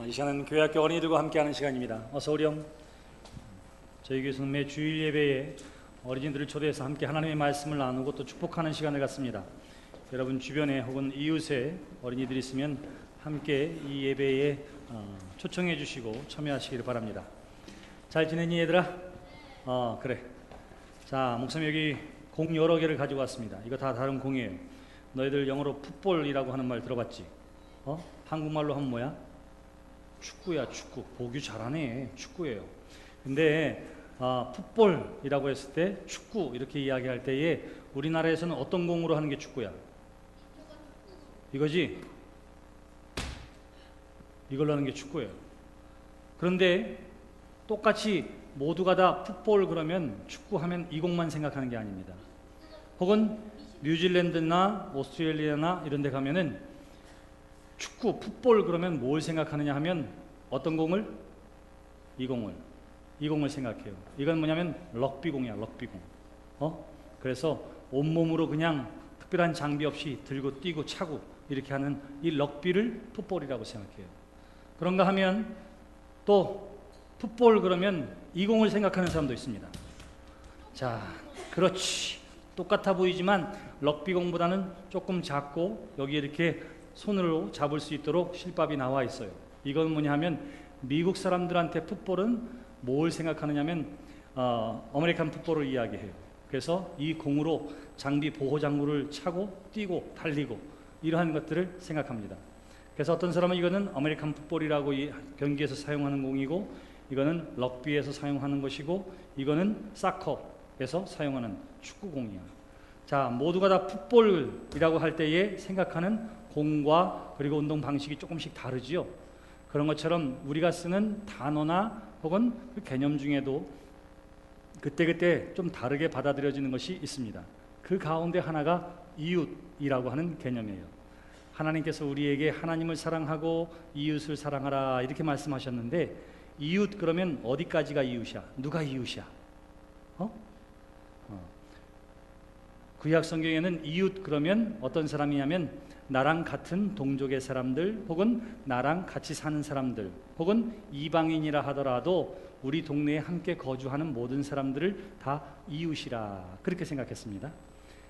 이 시간은 교회학교 어린이들과 함께하는 시간입니다. 어서 오렴. 저희 교회에서는 매 주일 예배에 어린이들을 초대해서 함께 하나님의 말씀을 나누고 또 축복하는 시간을 갖습니다. 여러분 주변에 혹은 이웃에 어린이들이 있으면 함께 이 예배에 초청해 주시고 참여하시기를 바랍니다. 잘 지내니 얘들아? 그래. 자, 목사님 여기 공 여러 개를 가지고 왔습니다. 이거 다 다른 공이에요. 너희들 영어로 풋볼이라고 하는 말 들어봤지? 한국말로 하면 뭐야? 축구야, 축구. 보기 잘하네. 축구예요. 근데 풋볼이라고 했을 때 축구 이렇게 이야기할 때에 우리나라에서는 어떤 공으로 하는 게 축구야? 이거지? 이걸로 하는 게 축구예요. 그런데 똑같이 모두가 다 풋볼 그러면 축구하면 이 공만 생각하는 게 아닙니다. 혹은 뉴질랜드나 오스트레일리아나 이런 데 가면은 축구, 풋볼 그러면 뭘 생각하느냐 하면 어떤 공을? 이 공을 생각해요. 이건 뭐냐면 럭비공이야, 럭비공. 그래서 온몸으로 그냥 특별한 장비 없이 들고 뛰고 차고 이렇게 하는 이 럭비를 풋볼이라고 생각해요. 그런가 하면 또 풋볼 그러면 이 공을 생각하는 사람도 있습니다. 자, 그렇지. 똑같아 보이지만 럭비공보다는 조금 작고 여기 이렇게 손으로 잡을 수 있도록 실밥이 나와 있어요. 이건 뭐냐 하면 미국 사람들한테 풋볼은 뭘 생각하느냐면 아메리칸 풋볼을 이야기해요. 그래서 이 공으로 장비 보호 장구를 차고 뛰고 달리고 이러한 것들을 생각합니다. 그래서 어떤 사람은 이거는 아메리칸 풋볼이라고 경기에서 사용하는 공이고 이거는 럭비에서 사용하는 것이고 이거는 사커에서 사용하는 축구공이야. 자, 모두가 다 풋볼이라고 할 때에 생각하는 공과 그리고 운동 방식이 조금씩 다르지요. 그런 것처럼 우리가 쓰는 단어나 혹은 그 개념 중에도 그때그때 좀 다르게 받아들여지는 것이 있습니다. 그 가운데 하나가 이웃이라고 하는 개념이에요. 하나님께서 우리에게 하나님을 사랑하고 이웃을 사랑하라 이렇게 말씀하셨는데 이웃 그러면 어디까지가 이웃이야? 누가 이웃이야? 구약 성경에는 이웃 그러면 어떤 사람이냐면 나랑 같은 동족의 사람들 혹은 나랑 같이 사는 사람들 혹은 이방인이라 하더라도 우리 동네에 함께 거주하는 모든 사람들을 다 이웃이라 그렇게 생각했습니다.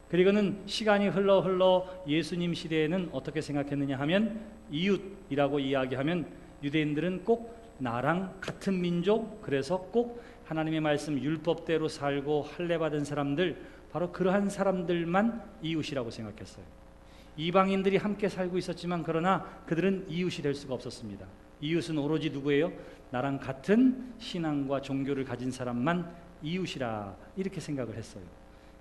그리고는 시간이 흘러 예수님 시대에는 어떻게 생각했느냐 하면 이웃이라고 이야기하면 유대인들은 꼭 나랑 같은 민족 그래서 꼭 하나님의 말씀 율법대로 살고 할례 받은 사람들 바로 그러한 사람들만 이웃이라고 생각했어요. 이방인들이 함께 살고 있었지만 그러나 그들은 이웃이 될 수가 없었습니다. 이웃은 오로지 누구예요? 나랑 같은 신앙과 종교를 가진 사람만 이웃이라 이렇게 생각을 했어요.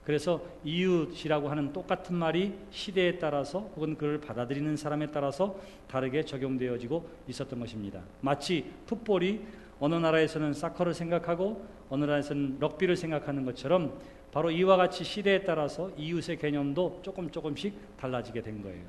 그래서 이웃이라고 하는 똑같은 말이 시대에 따라서 혹은 그를 받아들이는 사람에 따라서 다르게 적용되어지고 있었던 것입니다. 마치 풋볼이 어느 나라에서는 사커를 생각하고 어느 나라에서는 럭비를 생각하는 것처럼 바로 이와 같이 시대에 따라서 이웃의 개념도 조금씩 달라지게 된 거예요.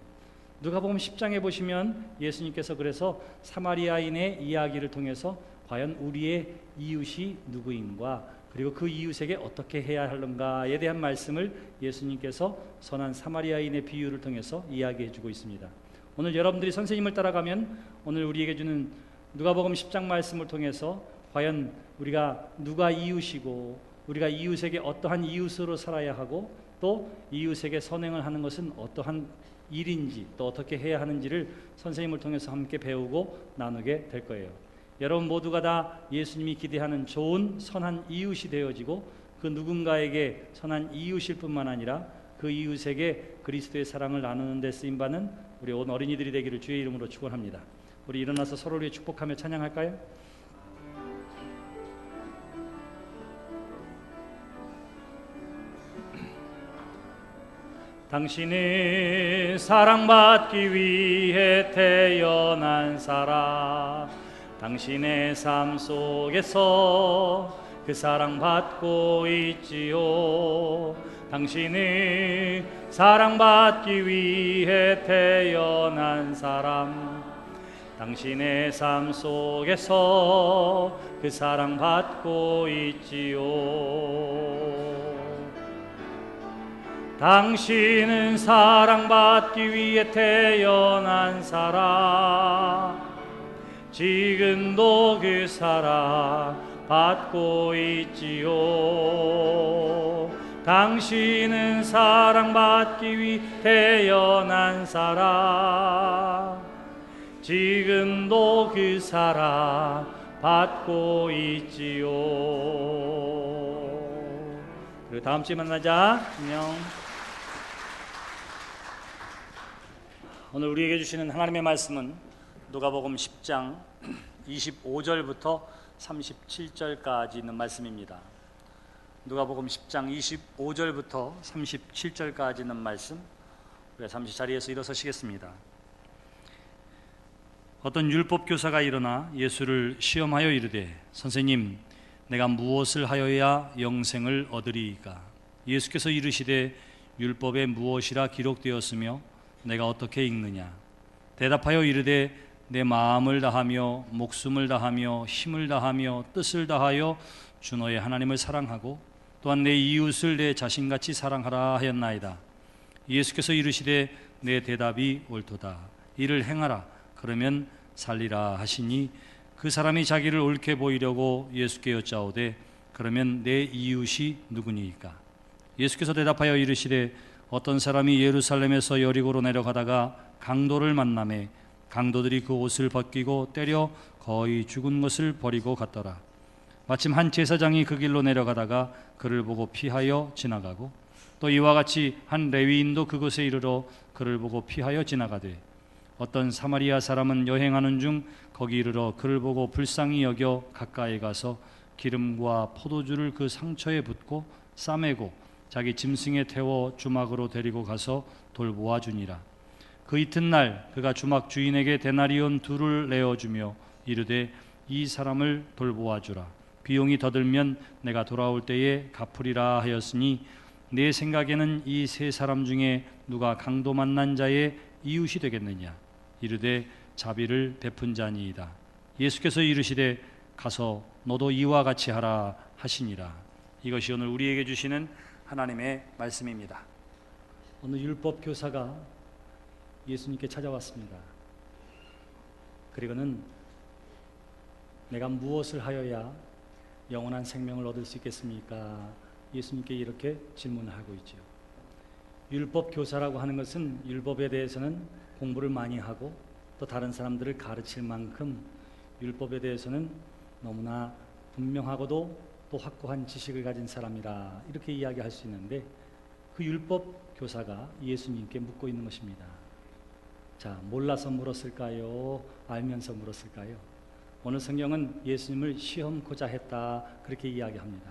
누가복음 10장에 보시면 예수님께서 그래서 사마리아인의 이야기를 통해서 과연 우리의 이웃이 누구인가 그리고 그 이웃에게 어떻게 해야 하는가에 대한 말씀을 예수님께서 선한 사마리아인의 비유를 통해서 이야기해 주고 있습니다. 오늘 여러분들이 선생님을 따라가면 오늘 우리에게 주는 누가복음 10장 말씀을 통해서 과연 우리가 누가 이웃이고 우리가 이웃에게 어떠한 이웃으로 살아야 하고 또 이웃에게 선행을 하는 것은 어떠한 일인지 또 어떻게 해야 하는지를 선생님을 통해서 함께 배우고 나누게 될 거예요. 여러분 모두가 다 예수님이 기대하는 좋은 선한 이웃이 되어지고 그 누군가에게 선한 이웃일 뿐만 아니라 그 이웃에게 그리스도의 사랑을 나누는 데 쓰임받는 우리 온 어린이들이 되기를 주의 이름으로 축원합니다. 우리 일어나서 서로를 위해 축복하며 찬양할까요? 당신은 사랑받기 위해 태어난 사람 당신의 삶 속에서 그 사랑받고 있지요. 당신은 사랑받기 위해 태어난 사람 당신의 삶 속에서 그 사랑받고 있지요. 당신은 사랑받기 위해 태어난 사람 지금도 그 사랑 받고 있지요. 당신은 사랑받기 위해 태어난 사람, 지금도 그 사랑 받고 있지요. 그리고 다음 주에 만나자. 안녕. 오늘 우리에게 주시는 하나님의 말씀은 누가복음 10장 25절부터 37절까지 있는 말씀입니다. 누가복음 10장 25절부터 37절까지 있는 말씀, 우리가 잠시 자리에서 일어서시겠습니다. 어떤 율법 교사가 일어나 예수를 시험하여 이르되, 선생님, 내가 무엇을 하여야 영생을 얻으리이까? 예수께서 이르시되, 율법에 무엇이라 기록되었으며 내가 어떻게 읽느냐? 대답하여 이르되, 내 마음을 다하며 목숨을 다하며 힘을 다하며 뜻을 다하여 주 너의 하나님을 사랑하고 또한 내 이웃을 내 자신같이 사랑하라 하였나이다. 예수께서 이르시되, 내 대답이 옳도다. 이를 행하라. 그러면 살리라 하시니, 그 사람이 자기를 옳게 보이려고 예수께 여짜오되, 그러면 내 이웃이 누구니이까? 예수께서 대답하여 이르시되, 어떤 사람이 예루살렘에서 여리고로 내려가다가 강도를 만나매 강도들이 그 옷을 벗기고 때려 거의 죽은 것을 버리고 갔더라. 마침 한 제사장이 그 길로 내려가다가 그를 보고 피하여 지나가고, 또 이와 같이 한 레위인도 그곳에 이르러 그를 보고 피하여 지나가되, 어떤 사마리아 사람은 여행하는 중 거기 이르러 그를 보고 불쌍히 여겨 가까이 가서 기름과 포도주를 그 상처에 붓고 싸매고 자기 짐승에 태워 주막으로 데리고 가서 돌보아 주니라. 그 이튿날 그가 주막 주인에게 데나리온 2를 내어주며 이르되, 이 사람을 돌보아 주라. 비용이 더 들면 내가 돌아올 때에 갚으리라 하였으니, 내 생각에는 이 3사람 중에 누가 강도 만난 자의 이웃이 되겠느냐? 이르되, 자비를 베푼 자니이다. 예수께서 이르시되, 가서 너도 이와 같이 하라 하시니라. 이것이 오늘 우리에게 주시는 하나님의 말씀입니다. 오늘 율법 교사가 예수님께 찾아왔습니다. 그리고는 내가 무엇을 하여야 영원한 생명을 얻을 수 있겠습니까? 예수님께 이렇게 질문을 하고 있죠. 율법 교사라고 하는 것은 율법에 대해서는 공부를 많이 하고 또 다른 사람들을 가르칠 만큼 율법에 대해서는 너무나 분명하고도 또 확고한 지식을 가진 사람이라 이렇게 이야기할 수 있는데, 그 율법 교사가 예수님께 묻고 있는 것입니다. 자, 몰라서 물었을까요? 알면서 물었을까요? 오늘 성경은 예수님을 시험코자 했다 그렇게 이야기합니다.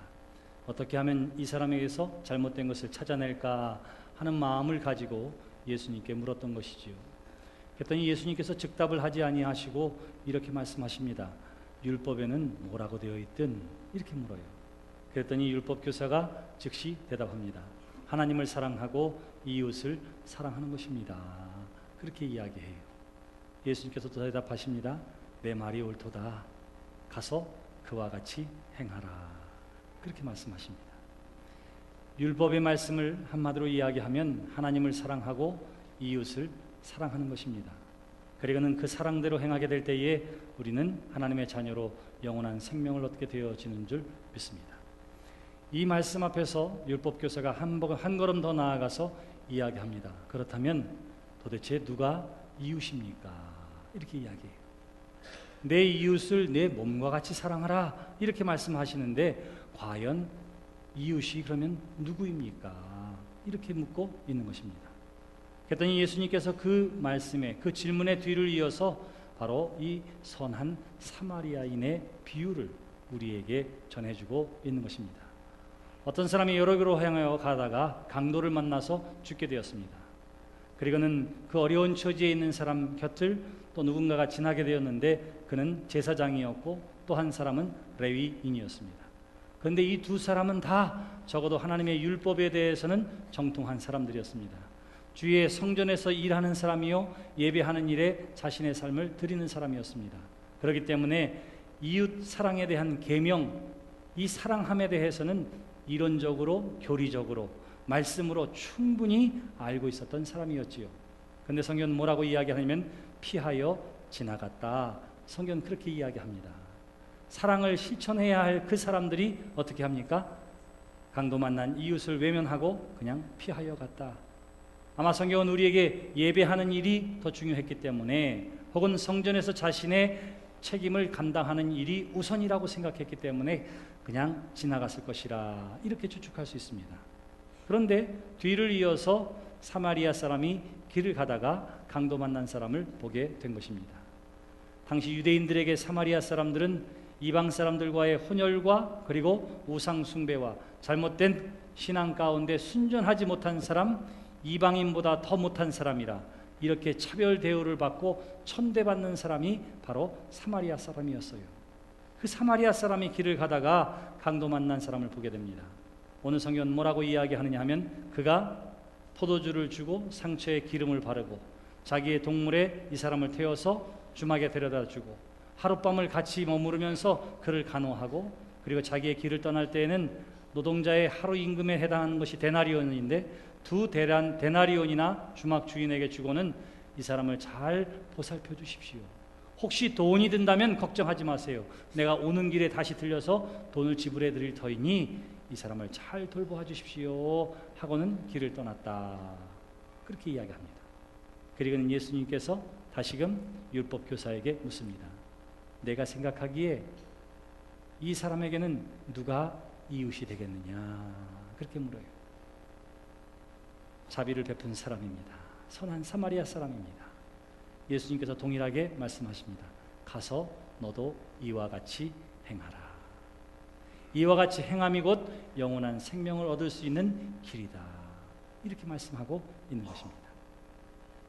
어떻게 하면 이 사람에게서 잘못된 것을 찾아낼까 하는 마음을 가지고 예수님께 물었던 것이지요. 그랬더니 예수님께서 즉답을 하지 아니하시고 이렇게 말씀하십니다. 율법에는 뭐라고 되어 있든, 이렇게 물어요. 그랬더니 율법 교사가 즉시 대답합니다. 하나님을 사랑하고 이웃을 사랑하는 것입니다. 그렇게 이야기해요. 예수님께서 또 대답하십니다. 내 말이 옳도다. 가서 그와 같이 행하라. 그렇게 말씀하십니다. 율법의 말씀을 한마디로 이야기하면 하나님을 사랑하고 이웃을 사랑하는 것입니다. 그리고는 그 사랑대로 행하게 될 때에 우리는 하나님의 자녀로 영원한 생명을 얻게 되어지는 줄 믿습니다. 이 말씀 앞에서 율법 교사가 한 걸음 더 나아가서 이야기합니다. 그렇다면 도대체 누가 이웃입니까? 이렇게 이야기해요. 내 이웃을 내 몸과 같이 사랑하라 이렇게 말씀하시는데, 과연 이웃이 그러면 누구입니까? 이렇게 묻고 있는 것입니다. 그랬더니 예수님께서 그 말씀에, 그 질문의 뒤를 이어서 바로 이 선한 사마리아인의 비유를 우리에게 전해주고 있는 것입니다. 어떤 사람이 여러 길로 향하여 가다가 강도를 만나서 죽게 되었습니다. 그리고는 그 어려운 처지에 있는 사람 곁을 또 누군가가 지나게 되었는데, 그는 제사장이었고 또 한 사람은 레위인이었습니다. 그런데 이 2 사람은 다 적어도 하나님의 율법에 대해서는 정통한 사람들이었습니다. 주의 성전에서 일하는 사람이요, 예배하는 일에 자신의 삶을 드리는 사람이었습니다. 그렇기 때문에 이웃 사랑에 대한 계명, 이 사랑함에 대해서는 이론적으로, 교리적으로, 말씀으로 충분히 알고 있었던 사람이었지요. 그런데 성경은 뭐라고 이야기하냐면 피하여 지나갔다 성경은 그렇게 이야기합니다. 사랑을 실천해야 할 그 사람들이 어떻게 합니까? 강도 만난 이웃을 외면하고 그냥 피하여 갔다. 아마 성경은 우리에게 예배하는 일이 더 중요했기 때문에, 혹은 성전에서 자신의 책임을 감당하는 일이 우선이라고 생각했기 때문에 그냥 지나갔을 것이라 이렇게 추측할 수 있습니다. 그런데 뒤를 이어서 사마리아 사람이 길을 가다가 강도 만난 사람을 보게 된 것입니다. 당시 유대인들에게 사마리아 사람들은 이방 사람들과의 혼혈과 그리고 우상 숭배와 잘못된 신앙 가운데 순전하지 못한 사람, 이방인보다 더 못한 사람이라 이렇게 차별 대우를 받고 천대받는 사람이 바로 사마리아 사람이었어요. 그 사마리아 사람이 길을 가다가 강도 만난 사람을 보게 됩니다. 오늘 성경은 뭐라고 이야기하느냐 하면, 그가 포도주를 주고 상처에 기름을 바르고 자기의 동물에 이 사람을 태워서 주막에 데려다 주고 하룻밤을 같이 머무르면서 그를 간호하고, 그리고 자기의 길을 떠날 때에는 노동자의 하루 임금에 해당하는 것이 데나리온인데 두 데나리온이나 주막 주인에게 주고는 이 사람을 잘 보살펴 주십시오. 혹시 돈이 든다면 걱정하지 마세요. 내가 오는 길에 다시 들려서 돈을 지불해 드릴 터이니 이 사람을 잘 돌보아 주십시오 하고는 길을 떠났다. 그렇게 이야기합니다. 그리고는 예수님께서 다시금 율법 교사에게 묻습니다. 내가 생각하기에 이 사람에게는 누가 이웃이 되겠느냐, 그렇게 물어요. 자비를 베푼 사람입니다. 선한 사마리아 사람입니다. 예수님께서 동일하게 말씀하십니다. 가서 너도 이와 같이 행하라. 이와 같이 행함이 곧 영원한 생명을 얻을 수 있는 길이다. 이렇게 말씀하고 있는 것입니다.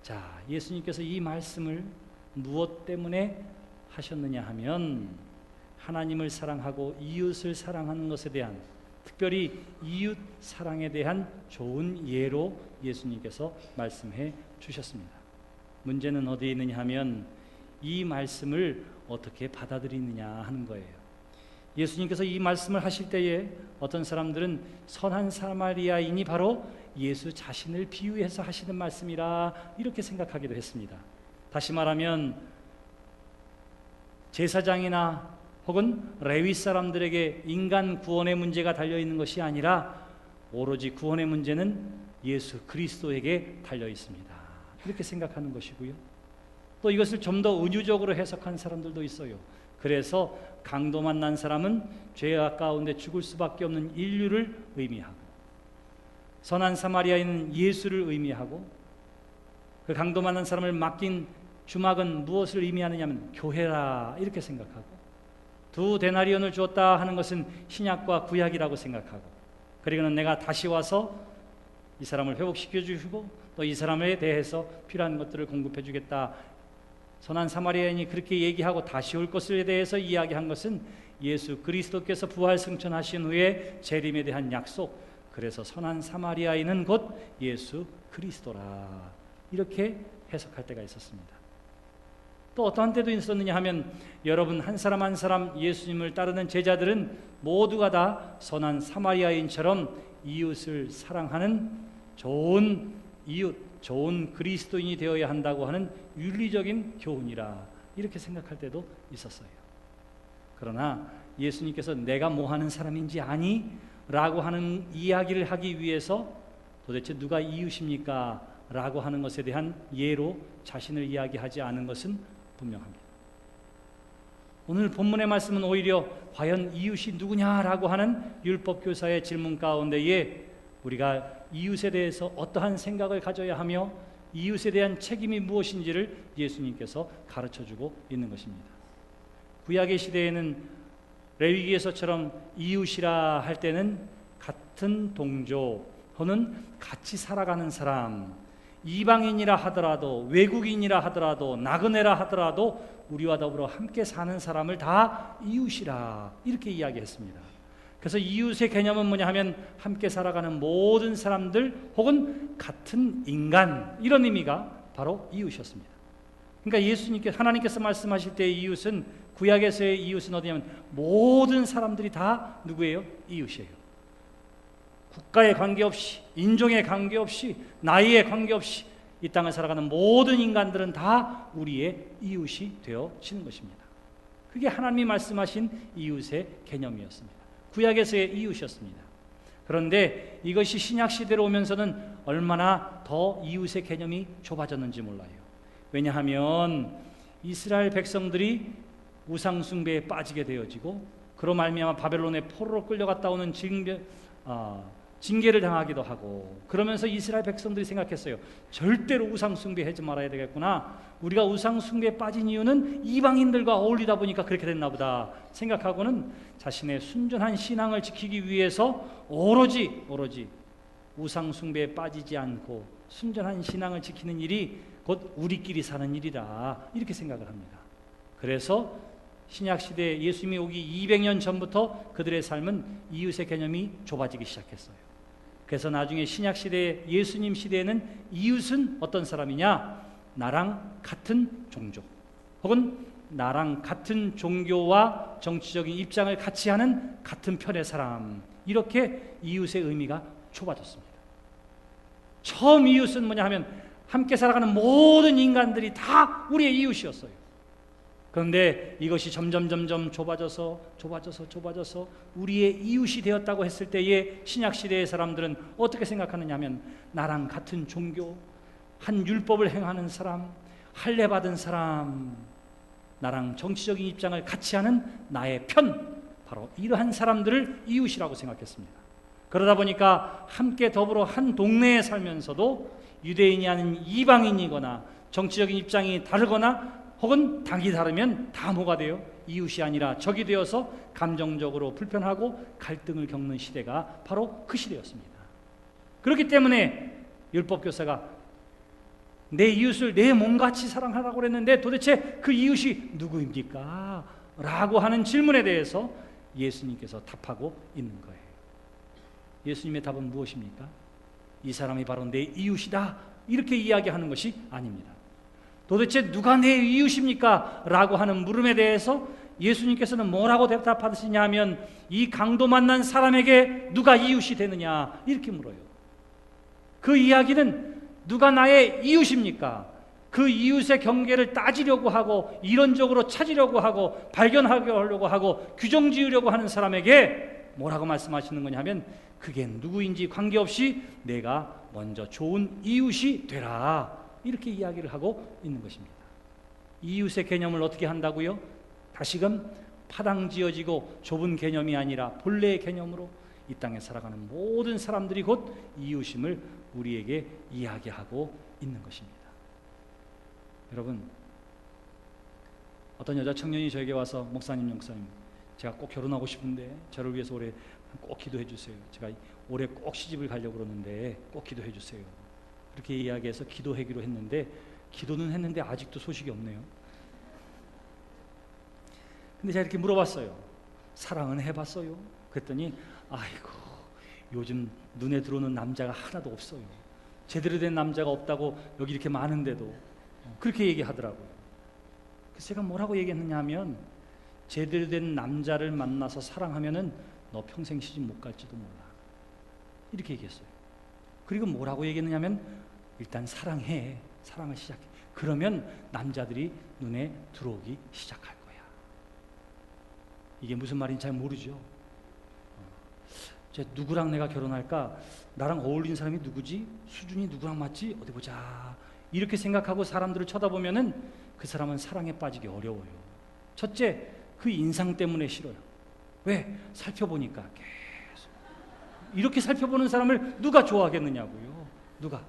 자, 예수님께서 이 말씀을 무엇 때문에 하셨느냐 하면, 하나님을 사랑하고 이웃을 사랑하는 것에 대한, 특별히 이웃 사랑에 대한 좋은 예로 예수님께서 말씀해 주셨습니다. 문제는 어디에 있느냐 하면 이 말씀을 어떻게 받아들이느냐 하는 거예요. 예수님께서 이 말씀을 하실 때에 어떤 사람들은 선한 사마리아인이 바로 예수 자신을 비유해서 하시는 말씀이라 이렇게 생각하기도 했습니다. 다시 말하면 제사장이나 혹은 레위 사람들에게 인간 구원의 문제가 달려있는 것이 아니라 오로지 구원의 문제는 예수 그리스도에게 달려 있습니다. 이렇게 생각하는 것이고요. 또 이것을 좀 더 은유적으로 해석한 사람들도 있어요. 그래서 강도 만난 사람은 죄악 가운데 죽을 수밖에 없는 인류를 의미하고, 선한 사마리아인은 예수를 의미하고, 그 강도 만난 사람을 맡긴 주막은 무엇을 의미하느냐 하면 교회라 이렇게 생각하고, 두 데나리온을 주었다 하는 것은 신약과 구약이라고 생각하고, 그리고는 내가 다시 와서 이 사람을 회복시켜 주시고 또 이 사람에 대해서 필요한 것들을 공급해 주겠다. 선한 사마리아인이 그렇게 얘기하고 다시 올 것에 대해서 이야기한 것은 예수 그리스도께서 부활 승천하신 후에 재림에 대한 약속, 그래서 선한 사마리아인은 곧 예수 그리스도라 이렇게 해석할 때가 있었습니다. 또 어떠한 때도 있었느냐 하면, 여러분 한 사람 한 사람 예수님을 따르는 제자들은 모두가 다 선한 사마리아인처럼 이웃을 사랑하는 좋은 이웃, 좋은 그리스도인이 되어야 한다고 하는 윤리적인 교훈이라 이렇게 생각할 때도 있었어요. 그러나 예수님께서 내가 뭐 하는 사람인지 아니? 라고 하는 이야기를 하기 위해서 도대체 누가 이웃입니까? 라고 하는 것에 대한 예로 자신을 이야기하지 않은 것은 분명합니다. 오늘 본문의 말씀은 오히려 과연 이웃이 누구냐라고 하는 율법 교사의 질문 가운데에 우리가 이웃에 대해서 어떠한 생각을 가져야 하며 이웃에 대한 책임이 무엇인지를 예수님께서 가르쳐주고 있는 것입니다. 구약의 시대에는 레위기에서처럼 이웃이라 할 때는 같은 동조 또는 같이 살아가는 사람, 이방인이라 하더라도 외국인이라 하더라도 나그네라 하더라도 우리와 더불어 함께 사는 사람을 다 이웃이라 이렇게 이야기했습니다. 그래서 이웃의 개념은 뭐냐 하면 함께 살아가는 모든 사람들 혹은 같은 인간, 이런 의미가 바로 이웃이었습니다. 그러니까 예수님께서, 하나님께서 말씀하실 때 이웃은, 구약에서의 이웃은 어디냐면 모든 사람들이 다 누구예요? 이웃이에요. 국가에 관계없이, 인종에 관계없이, 나이에 관계없이 이 땅을 살아가는 모든 인간들은 다 우리의 이웃이 되어지는 것입니다. 그게 하나님이 말씀하신 이웃의 개념이었습니다. 구약에서의 이웃이었습니다. 그런데 이것이 신약 시대로 오면서는 얼마나 더 이웃의 개념이 좁아졌는지 몰라요. 왜냐하면 이스라엘 백성들이 우상 숭배에 빠지게 되어지고 그로 말미암아 바벨론의 포로로 끌려갔다 오는 징계를 당하기도 하고, 그러면서 이스라엘 백성들이 생각했어요. 절대로 우상 숭배하지 말아야 되겠구나. 우리가 우상 숭배에 빠진 이유는 이방인들과 어울리다 보니까 그렇게 됐나 보다 생각하고는 자신의 순전한 신앙을 지키기 위해서 오로지 우상 숭배에 빠지지 않고 순전한 신앙을 지키는 일이 곧 우리끼리 사는 일이다, 이렇게 생각을 합니다. 그래서 신약시대에 예수님이 오기 200년 전부터 그들의 삶은 이웃의 개념이 좁아지기 시작했어요. 그래서 나중에 신약시대 예수님 시대에는 이웃은 어떤 사람이냐? 나랑 같은 종족 혹은 나랑 같은 종교와 정치적인 입장을 같이 하는 같은 편의 사람, 이렇게 이웃의 의미가 좁아졌습니다. 처음 이웃은 뭐냐 하면 함께 살아가는 모든 인간들이 다 우리의 이웃이었어요. 그런데 이것이 점점 좁아져서 우리의 이웃이 되었다고 했을 때에 신약시대의 사람들은 어떻게 생각하느냐 하면 나랑 같은 종교, 한 율법을 행하는 사람, 할례 받은 사람, 나랑 정치적인 입장을 같이 하는 나의 편, 바로 이러한 사람들을 이웃이라고 생각했습니다. 그러다 보니까 함께 더불어 한 동네에 살면서도 유대인이 아닌 이방인이거나 정치적인 입장이 다르거나 혹은 당이 다르면 다 뭐가 돼요? 이웃이 아니라 적이 되어서 감정적으로 불편하고 갈등을 겪는 시대가 바로 그 시대였습니다. 그렇기 때문에 율법교사가 내 이웃을 내 몸같이 사랑하라고 그랬는데 도대체 그 이웃이 누구입니까? 라고 하는 질문에 대해서 예수님께서 답하고 있는 거예요. 예수님의 답은 무엇입니까? 이 사람이 바로 내 이웃이다, 이렇게 이야기하는 것이 아닙니다. 도대체 누가 내 이웃입니까? 라고 하는 물음에 대해서 예수님께서는 뭐라고 대답하시냐 하면 이 강도 만난 사람에게 누가 이웃이 되느냐, 이렇게 물어요. 그 이야기는 누가 나의 이웃입니까? 그 이웃의 경계를 따지려고 하고 이론적으로 찾으려고 하고 발견하려고 하고 규정 지으려고 하는 사람에게 뭐라고 말씀하시는 거냐 하면 그게 누구인지 관계없이 내가 먼저 좋은 이웃이 되라, 이렇게 이야기를 하고 있는 것입니다. 이웃의 개념을 어떻게 한다고요? 다시금 파당지어지고 좁은 개념이 아니라 본래의 개념으로 이 땅에 살아가는 모든 사람들이 곧 이웃임을 우리에게 이야기하고 있는 것입니다. 여러분, 어떤 여자 청년이 저에게 와서 목사님 제가 꼭 결혼하고 싶은데 저를 위해서 올해 꼭 기도해 주세요. 제가 올해 꼭 시집을 가려고 그러는데 꼭 기도해 주세요. 그렇게 이야기해서 기도하기로 했는데 기도는 했는데 아직도 소식이 없네요. 근데 제가 이렇게 물어봤어요. 사랑은 해봤어요? 그랬더니 아이고 요즘 눈에 들어오는 남자가 하나도 없어요. 제대로 된 남자가 없다고 여기 이렇게 많은데도 그렇게 얘기하더라고요. 그래서 제가 뭐라고 얘기했느냐 하면 제대로 된 남자를 만나서 사랑하면은 너 평생 시집 못 갈지도 몰라, 이렇게 얘기했어요. 그리고 뭐라고 얘기했느냐면 일단 사랑해, 사랑을 시작해. 그러면 남자들이 눈에 들어오기 시작할 거야. 이게 무슨 말인지 잘 모르죠. 누구랑 내가 결혼할까? 나랑 어울리는 사람이 누구지? 수준이 누구랑 맞지? 어디 보자. 이렇게 생각하고 사람들을 쳐다보면은 그 사람은 사랑에 빠지기 어려워요. 첫째, 그 인상 때문에 싫어요. 왜? 살펴보니까 계속 이렇게 살펴보는 사람을 누가 좋아하겠느냐고요. 누가?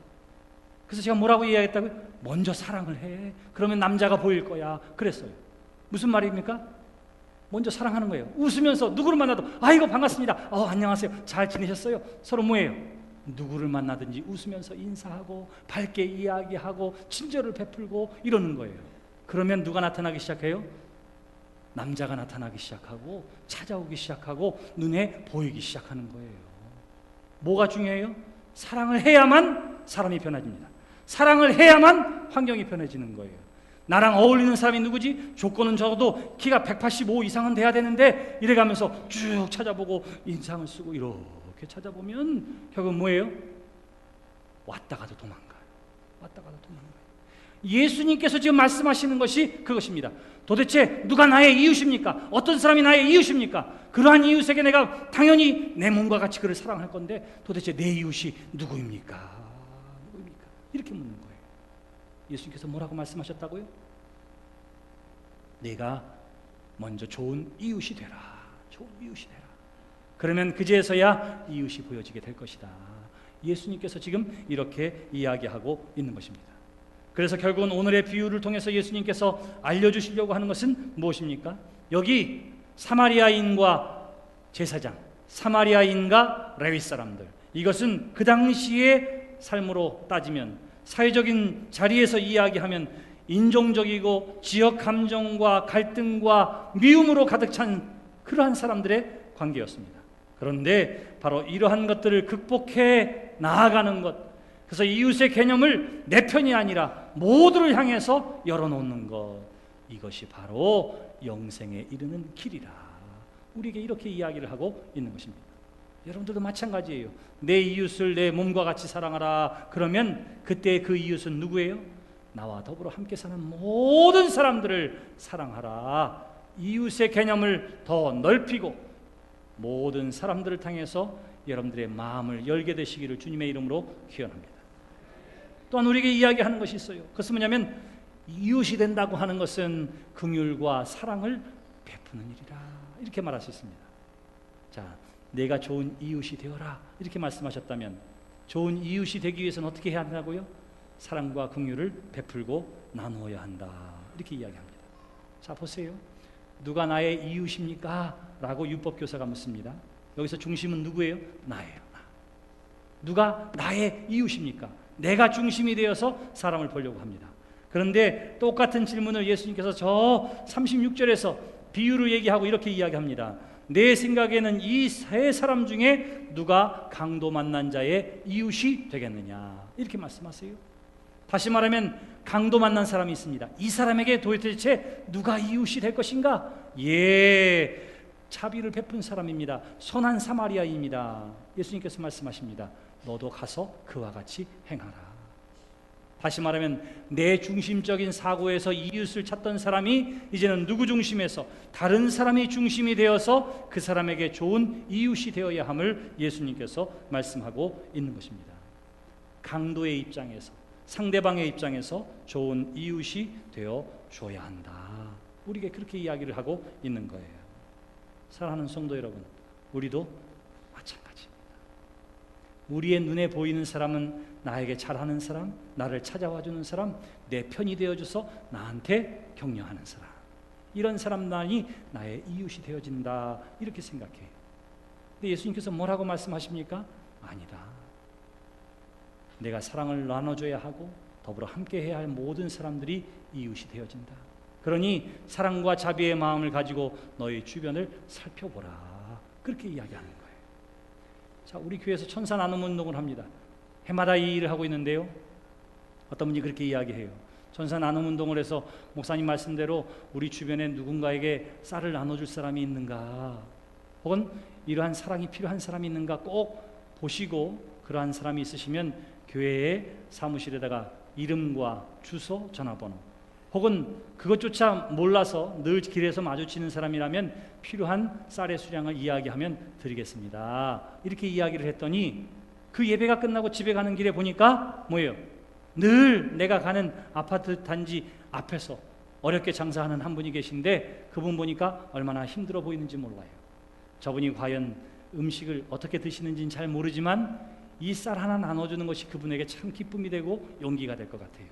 그래서 제가 뭐라고 이야기했다고요? 먼저 사랑을 해. 그러면 남자가 보일 거야. 그랬어요. 무슨 말입니까? 먼저 사랑하는 거예요. 웃으면서 누구를 만나도 아이고 반갑습니다. 안녕하세요. 잘 지내셨어요? 서로 뭐예요? 누구를 만나든지 웃으면서 인사하고 밝게 이야기하고 친절을 베풀고 이러는 거예요. 그러면 누가 나타나기 시작해요? 남자가 나타나기 시작하고 찾아오기 시작하고 눈에 보이기 시작하는 거예요. 뭐가 중요해요? 사랑을 해야만 사람이 변해집니다. 사랑을 해야만 환경이 변해지는 거예요. 나랑 어울리는 사람이 누구지? 조건은 적어도 키가 185 이상은 돼야 되는데 이래가면서 쭉 찾아보고 인상을 쓰고 이렇게 찾아보면 결국은 뭐예요? 왔다가도 도망가요. 왔다가도 도망가요. 예수님께서 지금 말씀하시는 것이 그것입니다. 도대체 누가 나의 이웃입니까? 어떤 사람이 나의 이웃입니까? 그러한 이웃에게 내가 당연히 내 몸과 같이 그를 사랑할 건데 도대체 내 이웃이 누구입니까? 이렇게 묻는 거예요. 예수님께서 뭐라고 말씀하셨다고요? 내가 먼저 좋은 이웃이 되라. 좋은 이웃이 되라. 그러면 그제서야 이웃이 보여지게 될 것이다. 예수님께서 지금 이렇게 이야기하고 있는 것입니다. 그래서 결국은 오늘의 비유를 통해서 예수님께서 알려주시려고 하는 것은 무엇입니까? 여기 사마리아인과 제사장, 사마리아인과 레위 사람들, 이것은 그 당시의 삶으로 따지면, 사회적인 자리에서 이야기하면 인종적이고 지역 감정과 갈등과 미움으로 가득 찬 그러한 사람들의 관계였습니다. 그런데 바로 이러한 것들을 극복해 나아가는 것, 그래서 이웃의 개념을 내 편이 아니라 모두를 향해서 열어놓는 것, 이것이 바로 영생에 이르는 길이라. 우리에게 이렇게 이야기를 하고 있는 것입니다. 여러분들도 마찬가지예요. 내 이웃을 내 몸과 같이 사랑하라. 그러면 그때 그 이웃은 누구예요? 나와 더불어 함께 사는 모든 사람들을 사랑하라. 이웃의 개념을 더 넓히고 모든 사람들을 향해서 여러분들의 마음을 열게 되시기를 주님의 이름으로 기원합니다. 또한 우리에게 이야기하는 것이 있어요. 그것은 뭐냐면 이웃이 된다고 하는 것은 긍휼과 사랑을 베푸는 일이라. 이렇게 말할 수 있습니다. 자, 내가 좋은 이웃이 되어라 이렇게 말씀하셨다면 좋은 이웃이 되기 위해서는 어떻게 해야 한다고요? 사랑과 긍휼을 베풀고 나누어야 한다. 이렇게 이야기합니다. 자, 보세요. 누가 나의 이웃입니까? 라고 율법교사가 묻습니다. 여기서 중심은 누구예요? 나예요. 나. 누가 나의 이웃입니까? 내가 중심이 되어서 사람을 보려고 합니다. 그런데 똑같은 질문을 예수님께서 저 36절에서 비유를 얘기하고 이렇게 이야기합니다. 내 생각에는 이 세 사람 중에 누가 강도 만난 자의 이웃이 되겠느냐, 이렇게 말씀하세요. 다시 말하면 강도 만난 사람이 있습니다. 이 사람에게 도대체 누가 이웃이 될 것인가? 자비를 베푼 사람입니다. 선한 사마리아입니다. 예수님께서 말씀하십니다. 너도 가서 그와 같이 행하라. 다시 말하면 내 중심적인 사고에서 이웃을 찾던 사람이 이제는 누구 중심에서 다른 사람이 중심이 되어서 그 사람에게 좋은 이웃이 되어야 함을 예수님께서 말씀하고 있는 것입니다. 강도의 입장에서, 상대방의 입장에서 좋은 이웃이 되어 줘야 한다. 우리에게 그렇게 이야기를 하고 있는 거예요. 사랑하는 성도 여러분, 우리도 마찬가지입니다. 우리의 눈에 보이는 사람은 나에게 잘하는 사람, 나를 찾아와주는 사람, 내 편이 되어줘서 나한테 격려하는 사람, 이런 사람만이 나의 이웃이 되어진다, 이렇게 생각해요. 근데 예수님께서 뭐라고 말씀하십니까? 아니다. 내가 사랑을 나눠줘야 하고 더불어 함께해야 할 모든 사람들이 이웃이 되어진다. 그러니 사랑과 자비의 마음을 가지고 너희 주변을 살펴보라. 그렇게 이야기하는 거예요. 자, 우리 교회에서 천사 나눔 운동을 합니다. 해마다 이 일을 하고 있는데요. 어떤 분이 그렇게 이야기해요. 천사 나눔 운동을 해서 목사님 말씀대로 우리 주변에 누군가에게 쌀을 나눠줄 사람이 있는가, 혹은 이러한 사랑이 필요한 사람이 있는가 꼭 보시고 그러한 사람이 있으시면 교회의 사무실에다가 이름과 주소, 전화번호, 혹은 그것조차 몰라서 늘 길에서 마주치는 사람이라면 필요한 쌀의 수량을 이야기하면 드리겠습니다. 이렇게 이야기를 했더니 그 예배가 끝나고 집에 가는 길에 보니까 뭐예요? 늘 내가 가는 아파트 단지 앞에서 어렵게 장사하는 한 분이 계신데 그분 보니까 얼마나 힘들어 보이는지 몰라요. 저분이 과연 음식을 어떻게 드시는지는 잘 모르지만 이 쌀 하나 나눠주는 것이 그분에게 참 기쁨이 되고 용기가 될 것 같아요.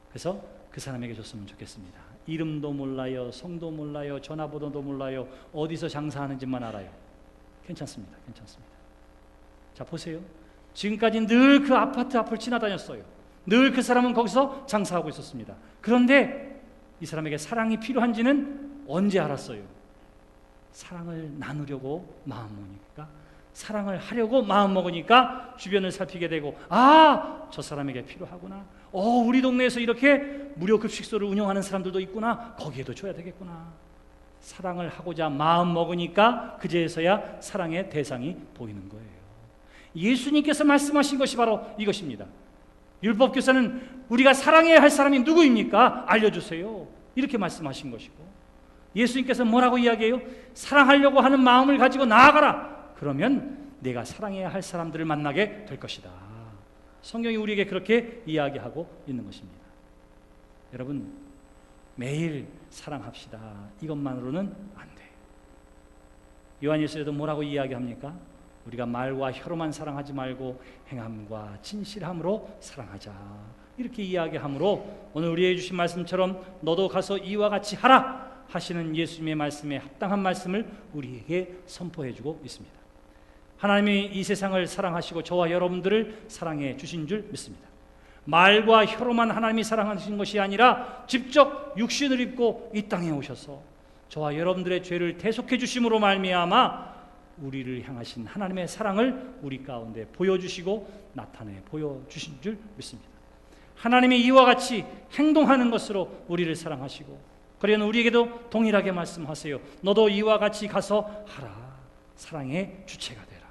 그래서 그 사람에게 줬으면 좋겠습니다. 이름도 몰라요, 성도 몰라요, 전화번호도 몰라요, 어디서 장사하는지만 알아요. 괜찮습니다. 괜찮습니다. 자, 보세요. 지금까지 늘 그 아파트 앞을 지나다녔어요. 늘 그 사람은 거기서 장사하고 있었습니다. 그런데 이 사람에게 사랑이 필요한지는 언제 알았어요? 사랑을 나누려고 마음 먹으니까, 사랑을 하려고 마음 먹으니까 주변을 살피게 되고, 아, 저 사람에게 필요하구나. 우리 동네에서 이렇게 무료 급식소를 운영하는 사람들도 있구나. 거기에도 줘야 되겠구나. 사랑을 하고자 마음 먹으니까 그제서야 사랑의 대상이 보이는 거예요. 예수님께서 말씀하신 것이 바로 이것입니다. 율법 교사는 우리가 사랑해야 할 사람이 누구입니까? 알려주세요. 이렇게 말씀하신 것이고, 예수님께서 뭐라고 이야기해요? 사랑하려고 하는 마음을 가지고 나아가라. 그러면 내가 사랑해야 할 사람들을 만나게 될 것이다. 성경이 우리에게 그렇게 이야기하고 있는 것입니다. 여러분, 매일 사랑합시다. 이것만으로는 안 돼요. 요한일서에도 뭐라고 이야기합니까? 우리가 말과 혀로만 사랑하지 말고 행함과 진실함으로 사랑하자. 이렇게 이야기하므로 오늘 우리에게 주신 말씀처럼 너도 가서 이와 같이 하라 하시는 예수님의 말씀에 합당한 말씀을 우리에게 선포해주고 있습니다. 하나님이 이 세상을 사랑하시고 저와 여러분들을 사랑해 주신 줄 믿습니다. 말과 혀로만 하나님이 사랑하신 것이 아니라 직접 육신을 입고 이 땅에 오셔서 저와 여러분들의 죄를 대속해 주심으로 말미암아 우리를 향하신 하나님의 사랑을 우리 가운데 보여주시고 나타내 보여주신 줄 믿습니다. 하나님이 이와 같이 행동하는 것으로 우리를 사랑하시고, 그러나 우리에게도 동일하게 말씀하세요. 너도 이와 같이 가서 하라. 사랑의 주체가 되라.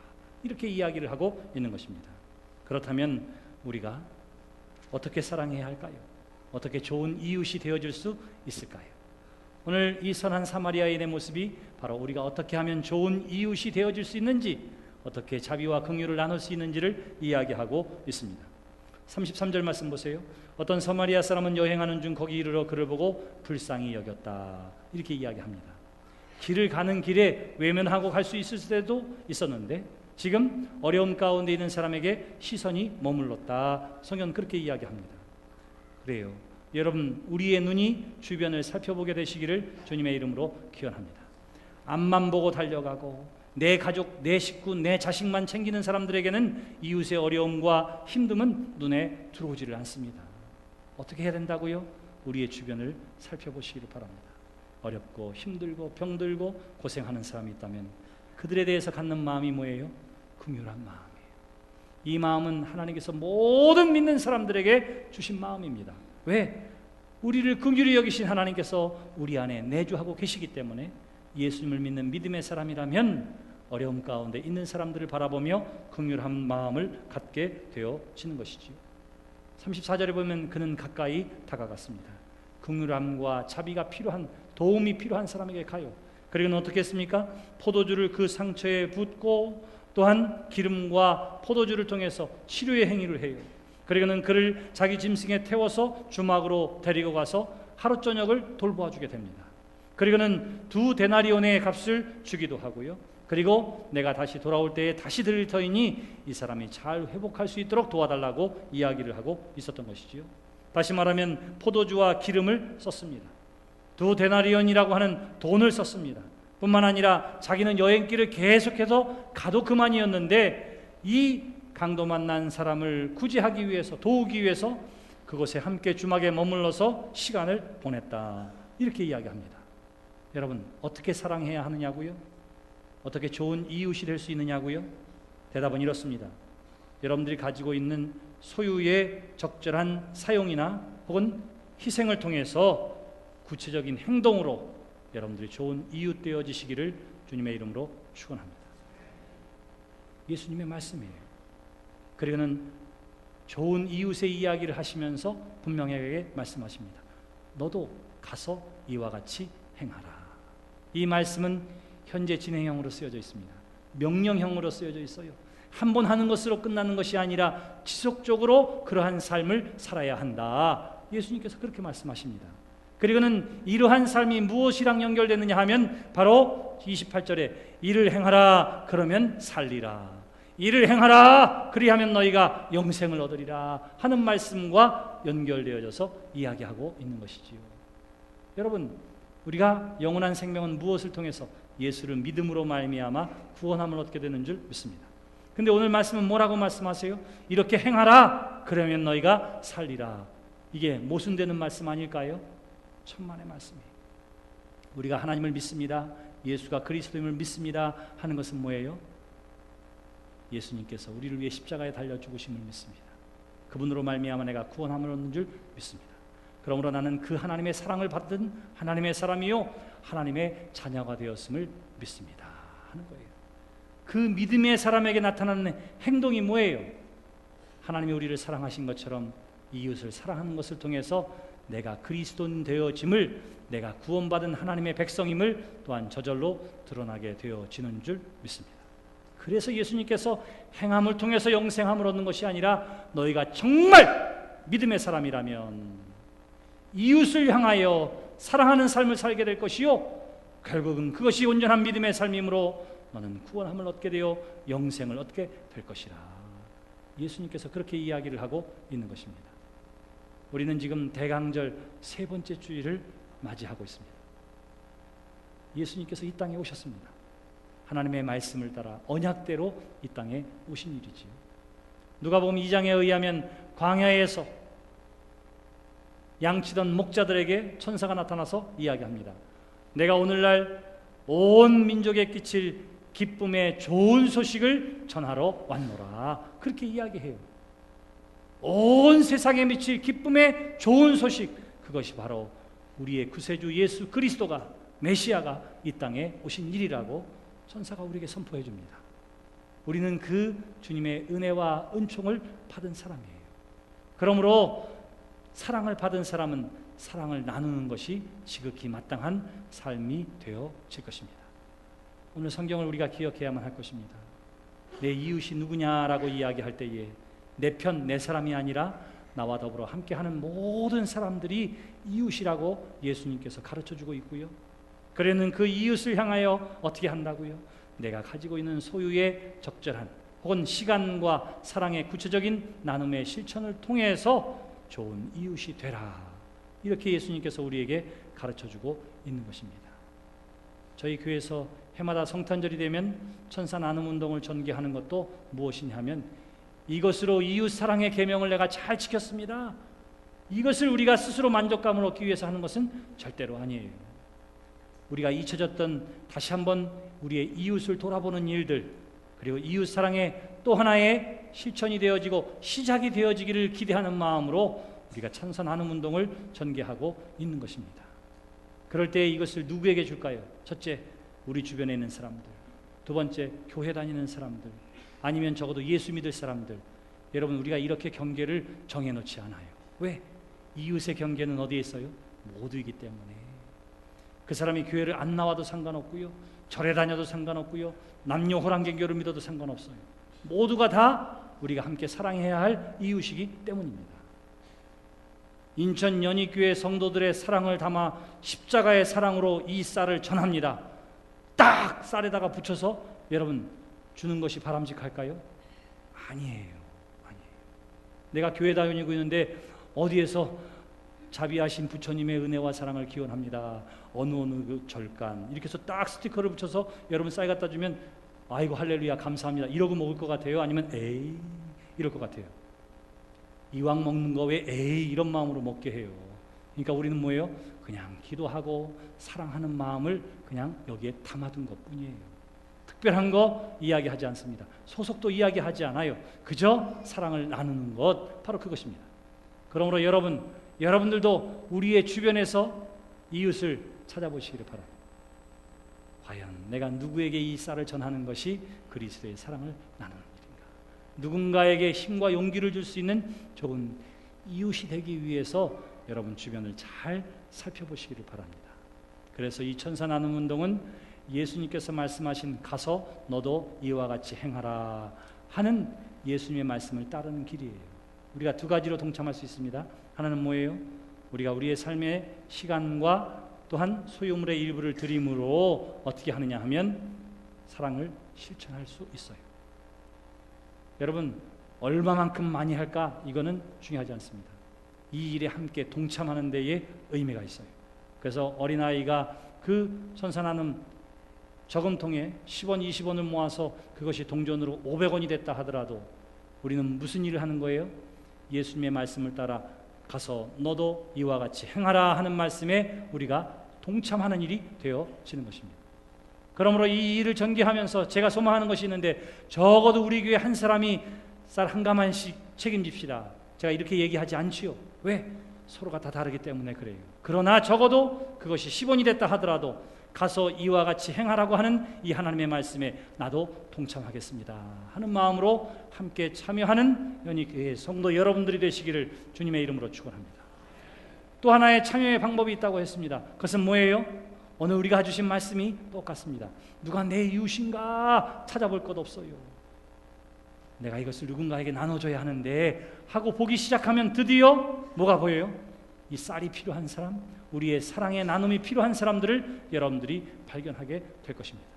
이렇게 이야기를 하고 있는 것입니다. 그렇다면 우리가 어떻게 사랑해야 할까요? 어떻게 좋은 이웃이 되어줄 수 있을까요? 오늘 이 선한 사마리아인의 모습이 바로 우리가 어떻게 하면 좋은 이웃이 되어줄 수 있는지, 어떻게 자비와 긍휼을 나눌 수 있는지를 이야기하고 있습니다. 33절 말씀 보세요. 어떤 사마리아 사람은 여행하는 중 거기 이르러 그를 보고 불쌍히 여겼다. 이렇게 이야기합니다. 길을 가는 길에 외면하고 갈 수 있을 때도 있었는데 지금 어려움 가운데 있는 사람에게 시선이 머물렀다. 성경은 그렇게 이야기합니다. 그래요. 여러분, 우리의 눈이 주변을 살펴보게 되시기를 주님의 이름으로 기원합니다. 앞만 보고 달려가고 내 가족, 내 식구, 내 자식만 챙기는 사람들에게는 이웃의 어려움과 힘듦은 눈에 들어오지를 않습니다. 어떻게 해야 된다고요? 우리의 주변을 살펴보시기를 바랍니다. 어렵고 힘들고 병들고 고생하는 사람이 있다면 그들에 대해서 갖는 마음이 뭐예요? 긍휼한 마음이에요. 이 마음은 하나님께서 모든 믿는 사람들에게 주신 마음입니다. 왜? 우리를 긍휼히 여기신 하나님께서 우리 안에 내주하고 계시기 때문에 예수님을 믿는 믿음의 사람이라면 어려움 가운데 있는 사람들을 바라보며 긍휼한 마음을 갖게 되어지는 것이지요. 34절에 보면 그는 가까이 다가갔습니다. 긍휼함과 자비가 필요한, 도움이 필요한 사람에게 가요. 그리고는 어떻게 했습니까? 포도주를 그 상처에 붓고 또한 기름과 포도주를 통해서 치료의 행위를 해요. 그리고는 그를 자기 짐승에 태워서 주막으로 데리고 가서 하루 저녁을 돌보아주게 됩니다. 그리고는 2 데나리온의 값을 주기도 하고요. 그리고 내가 다시 돌아올 때에 다시 드릴 터이니 이 사람이 잘 회복할 수 있도록 도와달라고 이야기를 하고 있었던 것이지요. 다시 말하면 포도주와 기름을 썼습니다. 2 데나리온이라고 하는 돈을 썼습니다. 뿐만 아니라 자기는 여행길을 계속해서 가도 그만이었는데 이 강도 만난 사람을 구제하기 위해서, 도우기 위해서 그곳에 함께 주막에 머물러서 시간을 보냈다. 이렇게 이야기합니다. 여러분, 어떻게 사랑해야 하느냐고요? 어떻게 좋은 이웃이 될 수 있느냐고요? 대답은 이렇습니다. 여러분들이 가지고 있는 소유의 적절한 사용이나 혹은 희생을 통해서 구체적인 행동으로 여러분들이 좋은 이웃 되어지시기를 주님의 이름으로 축원합니다. 예수님의 말씀이에요. 그리고는 좋은 이웃의 이야기를 하시면서 분명하게 말씀하십니다. 너도 가서 이와 같이 행하라. 이 말씀은 현재 진행형으로 쓰여져 있습니다. 명령형으로 쓰여져 있어요. 한 번 하는 것으로 끝나는 것이 아니라 지속적으로 그러한 삶을 살아야 한다. 예수님께서 그렇게 말씀하십니다. 그리고는 이러한 삶이 무엇이랑 연결되느냐 하면 바로 28절에 이를 행하라 그러면 살리라. 이를 행하라 그리하면 너희가 영생을 얻으리라 하는 말씀과 연결되어져서 이야기하고 있는 것이지요. 여러분, 우리가 영원한 생명은 무엇을 통해서? 예수를 믿음으로 말미암아 구원함을 얻게 되는 줄 믿습니다. 근데 오늘 말씀은 뭐라고 말씀하세요? 이렇게 행하라 그러면 너희가 살리라. 이게 모순되는 말씀 아닐까요? 천만의 말씀이에요. 우리가 하나님을 믿습니다, 예수가 그리스도임을 믿습니다 하는 것은 뭐예요? 예수님께서 우리를 위해 십자가에 달려 죽으심을 믿습니다. 그분으로 말미암아 내가 구원함을 얻는 줄 믿습니다. 그러므로 나는 그 하나님의 사랑을 받은 하나님의 사람이요 하나님의 자녀가 되었음을 믿습니다 하는 거예요. 그 믿음의 사람에게 나타나는 행동이 뭐예요? 하나님이 우리를 사랑하신 것처럼 이웃을 사랑하는 것을 통해서 내가 그리스도인 되어짐을, 내가 구원받은 하나님의 백성임을 또한 저절로 드러나게 되어지는 줄 믿습니다. 그래서 예수님께서 행함을 통해서 영생함을 얻는 것이 아니라 너희가 정말 믿음의 사람이라면 이웃을 향하여 사랑하는 삶을 살게 될 것이요, 결국은 그것이 온전한 믿음의 삶이므로 너는 구원함을 얻게 되어 영생을 얻게 될 것이라. 예수님께서 그렇게 이야기를 하고 있는 것입니다. 우리는 지금 대강절 세 번째 주일을 맞이하고 있습니다. 예수님께서 이 땅에 오셨습니다. 하나님의 말씀을 따라 언약대로 이 땅에 오신 일이지요. 누가복음 2장에 의하면 광야에서 양치던 목자들에게 천사가 나타나서 이야기합니다. 내가 오늘날 온 민족에 끼칠 기쁨의 좋은 소식을 전하러 왔노라. 그렇게 이야기해요. 온 세상에 미칠 기쁨의 좋은 소식, 그것이 바로 우리의 구세주 예수 그리스도가, 메시아가 이 땅에 오신 일이라고 천사가 우리에게 선포해 줍니다. 우리는 그 주님의 은혜와 은총을 받은 사람이에요. 그러므로 사랑을 받은 사람은 사랑을 나누는 것이 지극히 마땅한 삶이 되어질 것입니다. 오늘 성경을 우리가 기억해야만 할 것입니다. 내 이웃이 누구냐라고 이야기할 때에 내 편, 내 사람이 아니라 나와 더불어 함께하는 모든 사람들이 이웃이라고 예수님께서 가르쳐주고 있고요. 그래는 그 이웃을 향하여 어떻게 한다고요? 내가 가지고 있는 소유의 적절한 혹은 시간과 사랑의 구체적인 나눔의 실천을 통해서 좋은 이웃이 되라. 이렇게 예수님께서 우리에게 가르쳐주고 있는 것입니다. 저희 교회에서 해마다 성탄절이 되면 천사 나눔 운동을 전개하는 것도 무엇이냐 하면 이것으로 이웃 사랑의 계명을 내가 잘 지켰습니다. 이것을 우리가 스스로 만족감을 얻기 위해서 하는 것은 절대로 아니에요. 우리가 잊혀졌던 다시 한번 우리의 이웃을 돌아보는 일들, 그리고 이웃 사랑의 또 하나의 실천이 되어지고 시작이 되어지기를 기대하는 마음으로 우리가 천사 나눔 운동을 전개하고 있는 것입니다. 그럴 때 이것을 누구에게 줄까요? 첫째, 우리 주변에 있는 사람들. 두 번째, 교회 다니는 사람들. 아니면 적어도 예수 믿을 사람들. 여러분, 우리가 이렇게 경계를 정해놓지 않아요. 왜? 이웃의 경계는 어디에 있어요? 모두이기 때문에. 그 사람이 교회를 안 나와도 상관없고요, 절에 다녀도 상관없고요, 남녀 호랑개교를 믿어도 상관없어요. 모두가 다 우리가 함께 사랑해야 할 이웃이기 때문입니다. 인천 연희교회 성도들의 사랑을 담아 십자가의 사랑으로 이 쌀을 전합니다. 딱 쌀에다가 붙여서 여러분 주는 것이 바람직할까요? 아니에요. 내가 교회 다니고 있는데 어디에서 자비하신 부처님의 은혜와 사랑을 기원합니다. 어느 그 절간 이렇게 해서 딱 스티커를 붙여서 여러분 쌀 갖다 주면 아이고 할렐루야 감사합니다 이러고 먹을 것 같아요? 아니면 에이 이럴 것 같아요? 이왕 먹는 거 왜 에이 이런 마음으로 먹게 해요? 그러니까 우리는 뭐예요? 그냥 기도하고 사랑하는 마음을 그냥 여기에 담아둔 것뿐이에요. 특별한 거 이야기하지 않습니다. 소속도 이야기하지 않아요. 그저 사랑을 나누는 것, 바로 그것입니다. 그러므로 여러분들도 우리의 주변에서 이웃을 찾아보시기를 바랍니다. 과연 내가 누구에게 이 쌀을 전하는 것이 그리스도의 사랑을 나누는 일인가? 누군가에게 힘과 용기를 줄 수 있는 좋은 이웃이 되기 위해서 여러분 주변을 잘 살펴보시기를 바랍니다. 그래서 이 천사 나눔 운동은 예수님께서 말씀하신 가서 너도 이와 같이 행하라 하는 예수님의 말씀을 따르는 길이에요. 우리가 두 가지로 동참할 수 있습니다. 하나는 뭐예요? 우리가 우리의 삶의 시간과 또한 소유물의 일부를 드림으로 어떻게 하느냐 하면 사랑을 실천할 수 있어요. 여러분 얼마만큼 많이 할까? 이거는 중요하지 않습니다. 이 일에 함께 동참하는 데에 의미가 있어요. 그래서 어린아이가 그 천사 나눔 저금통에 10원, 20원을 모아서 그것이 동전으로 500원이 됐다 하더라도 우리는 무슨 일을 하는 거예요? 예수님의 말씀을 따라 가서 너도 이와 같이 행하라 하는 말씀에 우리가 동참하는 일이 되어지는 것입니다. 그러므로 이 일을 전개하면서 제가 소망하는 것이 있는데 적어도 우리 교회 한 사람이 쌀 한 가마씩 책임집시다. 제가 이렇게 얘기하지 않지요. 왜? 서로가 다 다르기 때문에 그래요. 그러나 적어도 그것이 10원이 됐다 하더라도 가서 이와 같이 행하라고 하는 이 하나님의 말씀에 나도 동참하겠습니다 하는 마음으로 함께 참여하는 연희교회 성도 여러분들이 되시기를 주님의 이름으로 축원합니다. 또 하나의 참여의 방법이 있다고 했습니다. 그것은 뭐예요? 오늘 우리가 주신 말씀이 똑같습니다. 누가 내 이웃인가 찾아볼 것 없어요. 내가 이것을 누군가에게 나눠줘야 하는데 하고 보기 시작하면 드디어 뭐가 보여요? 이 쌀이 필요한 사람, 우리의 사랑의 나눔이 필요한 사람들을 여러분들이 발견하게 될 것입니다.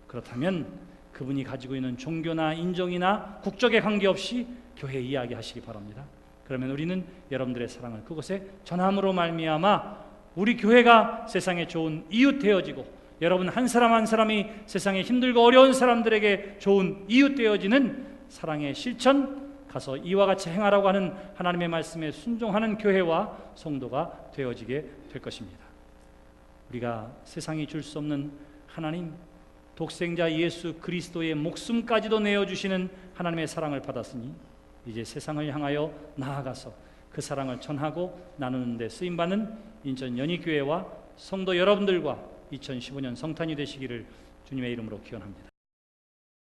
그렇다면 그분이 가지고 있는 종교나 인종이나 국적에 관계없이 교회 이야기하시기 바랍니다. 그러면 우리는 여러분들의 사랑을 그곳에 전함으로 말미암아 우리 교회가 세상에 좋은 이웃 되어지고 여러분 한 사람 한 사람이 세상에 힘들고 어려운 사람들에게 좋은 이웃 되어지는 사랑의 실천, 가서 이와 같이 행하라고 하는 하나님의 말씀에 순종하는 교회와 성도가 되어지게 될 것입니다. 우리가 세상이 줄 수 없는 하나님, 독생자 예수 그리스도의 목숨까지도 내어주시는 하나님의 사랑을 받았으니 이제 세상을 향하여 나아가서 그 사랑을 전하고 나누는 데 쓰임받는 인천 연희교회와 성도 여러분들과 2015년 성탄이 되시기를 주님의 이름으로 기원합니다.